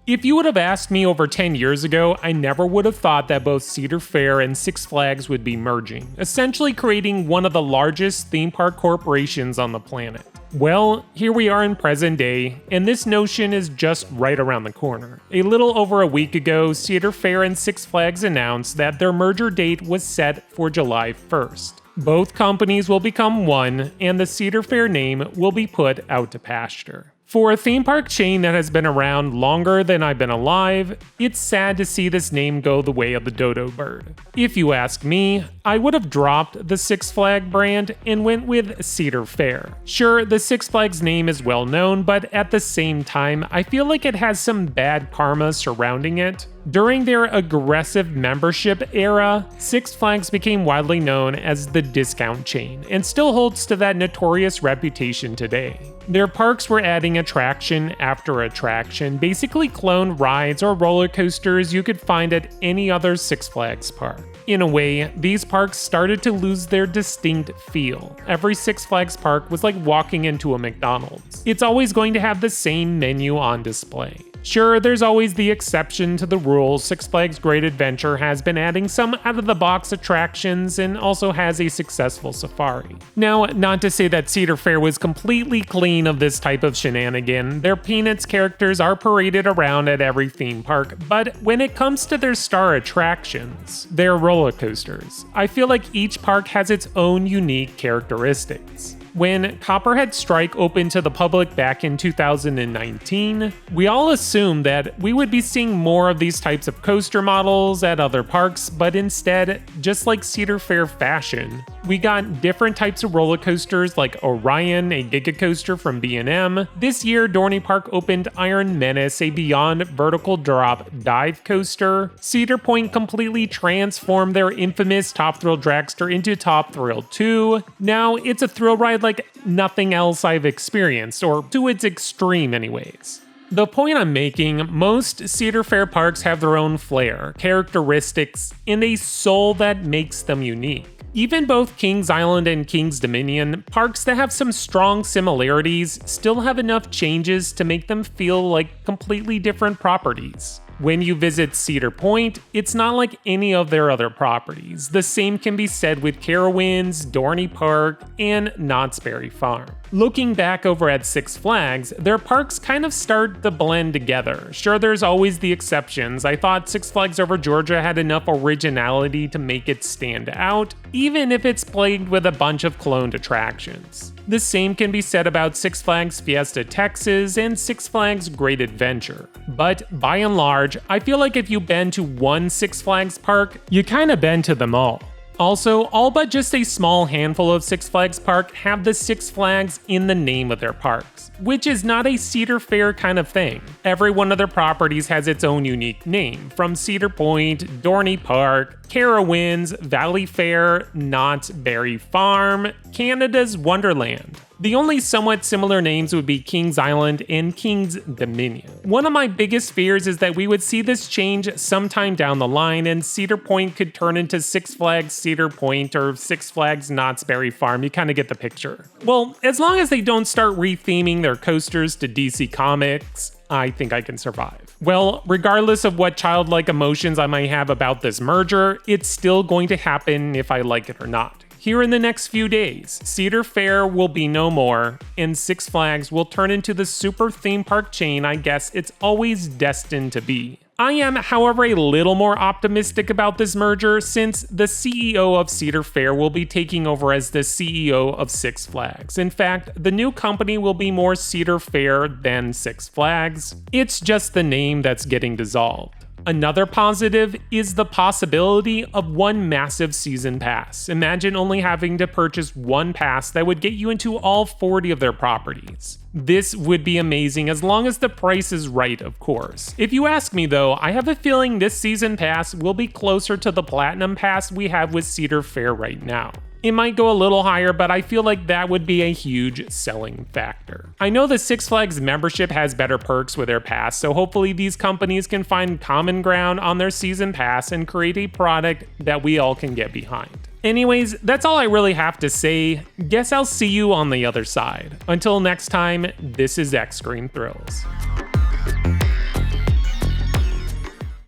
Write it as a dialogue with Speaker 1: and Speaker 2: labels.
Speaker 1: If you would have asked me over 10 years ago, I never would have thought that both Cedar Fair and Six Flags would be merging, essentially creating one of the largest theme park corporations on the planet. Well, here we are in present day, and this notion is just right around the corner. A little over a week ago, Cedar Fair and Six Flags announced that their merger date was set for July 1st. Both companies will become one, and the Cedar Fair name will be put out to pasture. For a theme park chain that has been around longer than I've been alive, it's sad to see this name go the way of the dodo bird. If you ask me, I would have dropped the Six Flag brand and went with Cedar Fair. Sure, the Six Flags name is well known, but at the same time, I feel like it has some bad karma surrounding it. During their aggressive membership era, Six Flags became widely known as the discount chain and still holds to that notorious reputation today. Their parks were adding attraction after attraction, basically clone rides or roller coasters you could find at any other Six Flags park. In a way, these parks started to lose their distinct feel. Every Six Flags park was like walking into a McDonald's. It's always going to have the same menu on display. Sure, there's always the exception to the rule. Six Flags Great Adventure has been adding some out-of-the-box attractions and also has a successful safari. Now, not to say that Cedar Fair was completely clean of this type of shenanigan. Their Peanuts characters are paraded around at every theme park, but when it comes to their star attractions, their roller coasters, I feel like each park has its own unique characteristics. When Copperhead Strike opened to the public back in 2019, we all assumed that we would be seeing more of these types of coaster models at other parks, but instead, just like Cedar Fair fashion, we got different types of roller coasters like Orion, a Giga Coaster from B&M. This year, Dorney Park opened Iron Menace, a beyond vertical drop dive coaster. Cedar Point completely transformed their infamous Top Thrill Dragster into Top Thrill 2. Now, it's a thrill ride like nothing else I've experienced, or to its extreme anyways. The point I'm making, most Cedar Fair parks have their own flair, characteristics, and a soul that makes them unique. Even both Kings Island and Kings Dominion, parks that have some strong similarities, still have enough changes to make them feel like completely different properties. When you visit Cedar Point, it's not like any of their other properties. The same can be said with Carowinds, Dorney Park, and Knott's Berry Farm. Looking back over at Six Flags, their parks kind of start to blend together. Sure, there's always the exceptions. I thought Six Flags Over Georgia had enough originality to make it stand out, even if it's plagued with a bunch of cloned attractions. The same can be said about Six Flags Fiesta Texas and Six Flags Great Adventure. But by and large, I feel like if you've been to one Six Flags park, you kinda been to them all. Also, all but just a small handful of Six Flags park have the Six Flags in the name of their parks, which is not a Cedar Fair kind of thing. Every one of their properties has its own unique name, from Cedar Point, Dorney Park, Carowinds, Valley Fair, Knott's Berry Farm, Canada's Wonderland. The only somewhat similar names would be Kings Island and Kings Dominion. One of my biggest fears is that we would see this change sometime down the line and Cedar Point could turn into Six Flags Cedar Point or Six Flags Knott's Berry Farm. You kind of get the picture. Well, as long as they don't start retheming their coasters to DC Comics, I think I can survive. Well, regardless of what childlike emotions I might have about this merger, it's still going to happen if I like it or not. Here in the next few days, Cedar Fair will be no more, and Six Flags will turn into the super theme park chain I guess it's always destined to be. I am, however, a little more optimistic about this merger since the CEO of Cedar Fair will be taking over as the CEO of Six Flags. In fact, the new company will be more Cedar Fair than Six Flags. It's just the name that's getting dissolved. Another positive is the possibility of one massive season pass. Imagine only having to purchase one pass that would get you into all 40 of their properties. This would be amazing as long as the price is right, of course. If you ask me though, I have a feeling this season pass will be closer to the Platinum Pass we have with Cedar Fair right now. It might go a little higher, but I feel like that would be a huge selling factor. I know the Six Flags membership has better perks with their pass, so hopefully these companies can find common ground on their season pass and create a product that we all can get behind. Anyways, that's all I really have to say. Guess I'll see you on the other side. Until next time, this is X Screen Thrills.